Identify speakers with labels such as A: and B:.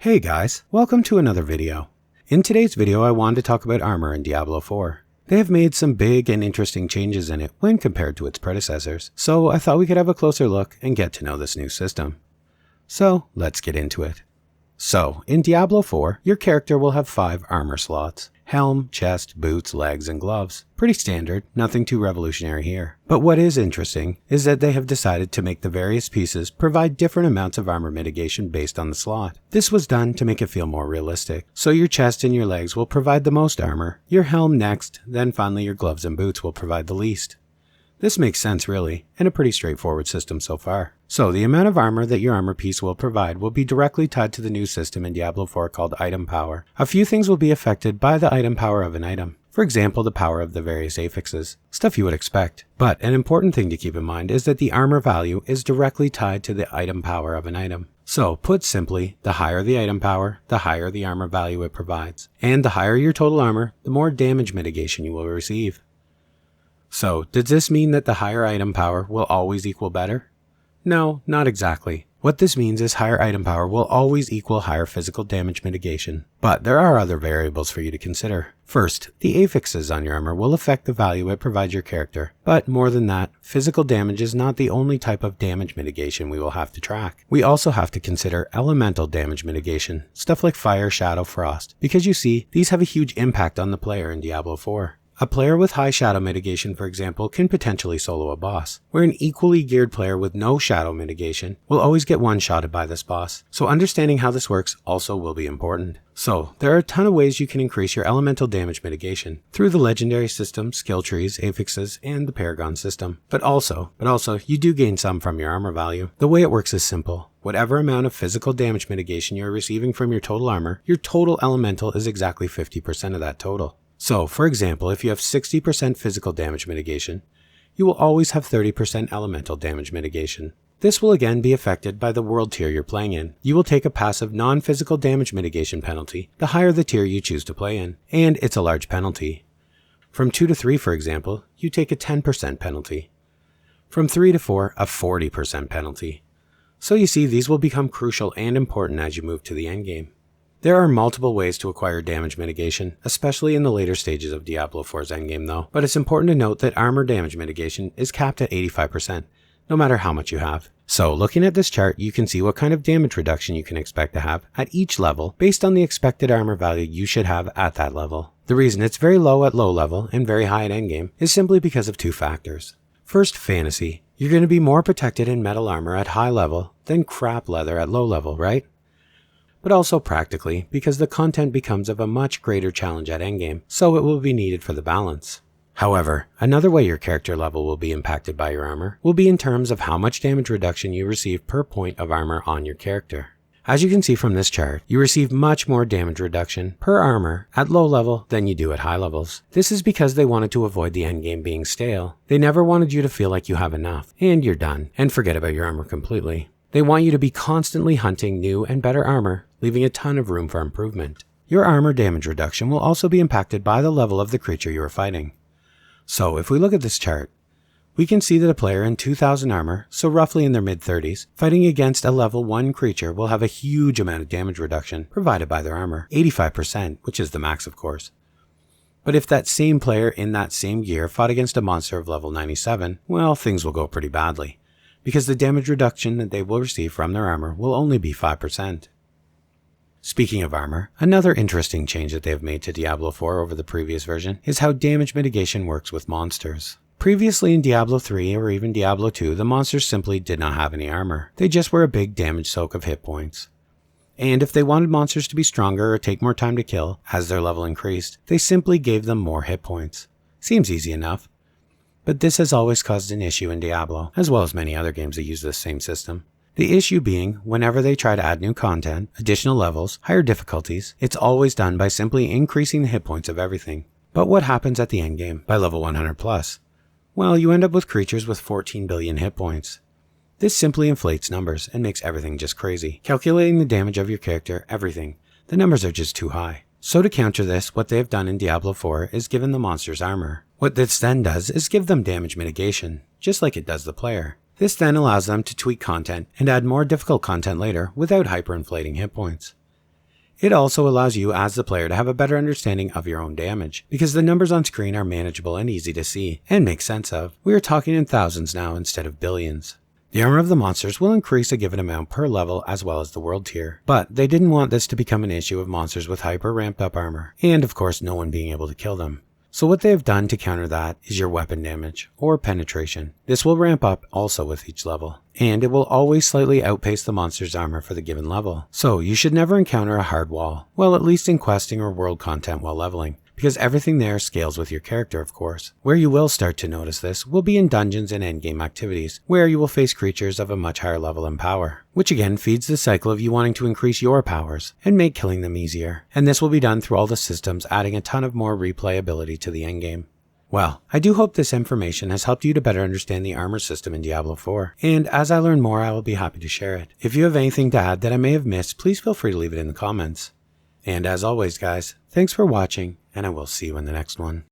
A: Hey guys, welcome to another video. In today's video I wanted to talk about armor in Diablo IV. They have made some big and interesting changes in it when compared to its predecessors, so I thought we could have a closer look and get to know this new system. So let's get into it. So, in Diablo IV, your character will have 5 armor slots. Helm, chest, boots, legs, and gloves. Pretty standard, nothing too revolutionary here. But what is interesting is that they have decided to make the various pieces provide different amounts of armor mitigation based on the slot. This was done to make it feel more realistic. So your chest and your legs will provide the most armor, your helm next, then finally your gloves and boots will provide the least. This makes sense really, and a pretty straightforward system so far. So the amount of armor that your armor piece will provide will be directly tied to the new system in Diablo IV called item power. A few things will be affected by the item power of an item. For example, the power of the various affixes. Stuff you would expect. But an important thing to keep in mind is that the armor value is directly tied to the item power of an item. So, put simply, the higher the item power, the higher the armor value it provides. And the higher your total armor, the more damage mitigation you will receive. So, does this mean that the higher item power will always equal better? No, not exactly. What this means is higher item power will always equal higher physical damage mitigation. But there are other variables for you to consider. First, the affixes on your armor will affect the value it provides your character. But more than that, physical damage is not the only type of damage mitigation we will have to track. We also have to consider elemental damage mitigation, stuff like fire, shadow, frost, because you see, these have a huge impact on the player in Diablo IV. A player with high shadow mitigation, for example, can potentially solo a boss, where an equally geared player with no shadow mitigation will always get one-shotted by this boss. So understanding how this works also will be important. So, there are a ton of ways you can increase your elemental damage mitigation, through the legendary system, skill trees, affixes, and the Paragon system. But also, you do gain some from your armor value. The way it works is simple. Whatever amount of physical damage mitigation you are receiving from your total armor, your total elemental is exactly 50% of that total. So, for example, if you have 60% physical damage mitigation, you will always have 30% elemental damage mitigation. This will again be affected by the world tier you're playing in. You will take a passive non-physical damage mitigation penalty the higher the tier you choose to play in, and it's a large penalty. From 2 to 3, for example, you take a 10% penalty. From 3 to 4, a 40% penalty. So you see, these will become crucial and important as you move to the endgame. There are multiple ways to acquire damage mitigation, especially in the later stages of Diablo IV's endgame though, but it's important to note that armor damage mitigation is capped at 85%, no matter how much you have. So looking at this chart, you can see what kind of damage reduction you can expect to have at each level based on the expected armor value you should have at that level. The reason it's very low at low level and very high at endgame is simply because of 2 factors. First, fantasy. You're going to be more protected in metal armor at high level than crap leather at low level, right? But also practically, because the content becomes of a much greater challenge at endgame, so it will be needed for the balance. However, another way your character level will be impacted by your armor will be in terms of how much damage reduction you receive per point of armor on your character. As you can see from this chart, you receive much more damage reduction per armor at low level than you do at high levels. This is because they wanted to avoid the endgame being stale. They never wanted you to feel like you have enough, and you're done, and forget about your armor completely. They want you to be constantly hunting new and better armor, leaving a ton of room for improvement. Your armor damage reduction will also be impacted by the level of the creature you are fighting. So if we look at this chart, we can see that a player in 2000 armor, so roughly in their mid-30s, fighting against a level 1 creature will have a huge amount of damage reduction provided by their armor, 85%, which is the max of course. But if that same player in that same gear fought against a monster of level 97, well, things will go pretty badly, because the damage reduction that they will receive from their armor will only be 5%. Speaking of armor, another interesting change that they have made to Diablo IV over the previous version is how damage mitigation works with monsters. Previously in Diablo 3 or even Diablo 2, the monsters simply did not have any armor. They just were a big damage soak of hit points. And if they wanted monsters to be stronger or take more time to kill as their level increased, they simply gave them more hit points. Seems easy enough. But this has always caused an issue in Diablo, as well as many other games that use this same system. The issue being, whenever they try to add new content, additional levels, higher difficulties, it's always done by simply increasing the hit points of everything. But what happens at the endgame, by level 100 plus? Well, you end up with creatures with 14 billion hit points. This simply inflates numbers and makes everything just crazy. Calculating the damage of your character, everything. The numbers are just too high. So to counter this, what they have done in Diablo IV is given the monsters armor. What this then does is give them damage mitigation, just like it does the player. This then allows them to tweak content and add more difficult content later without hyperinflating hit points. It also allows you as the player to have a better understanding of your own damage, because the numbers on screen are manageable and easy to see, and make sense of. We are talking in thousands now instead of billions. The armor of the monsters will increase a given amount per level as well as the world tier, but they didn't want this to become an issue of monsters with hyper ramped up armor, and of course no one being able to kill them. So what they have done to counter that is your weapon damage, or penetration. This will ramp up also with each level, and it will always slightly outpace the monster's armor for the given level. So you should never encounter a hard wall, well at least in questing or world content while leveling, because everything there scales with your character of course. Where you will start to notice this will be in dungeons and endgame activities, where you will face creatures of a much higher level and power, which again feeds the cycle of you wanting to increase your powers and make killing them easier, and this will be done through all the systems adding a ton of more replayability to the endgame. Well, I do hope this information has helped you to better understand the armor system in Diablo 4, and as I learn more I will be happy to share it. If you have anything to add that I may have missed, please feel free to leave it in the comments. And as always guys, thanks for watching, and I will see you in the next one.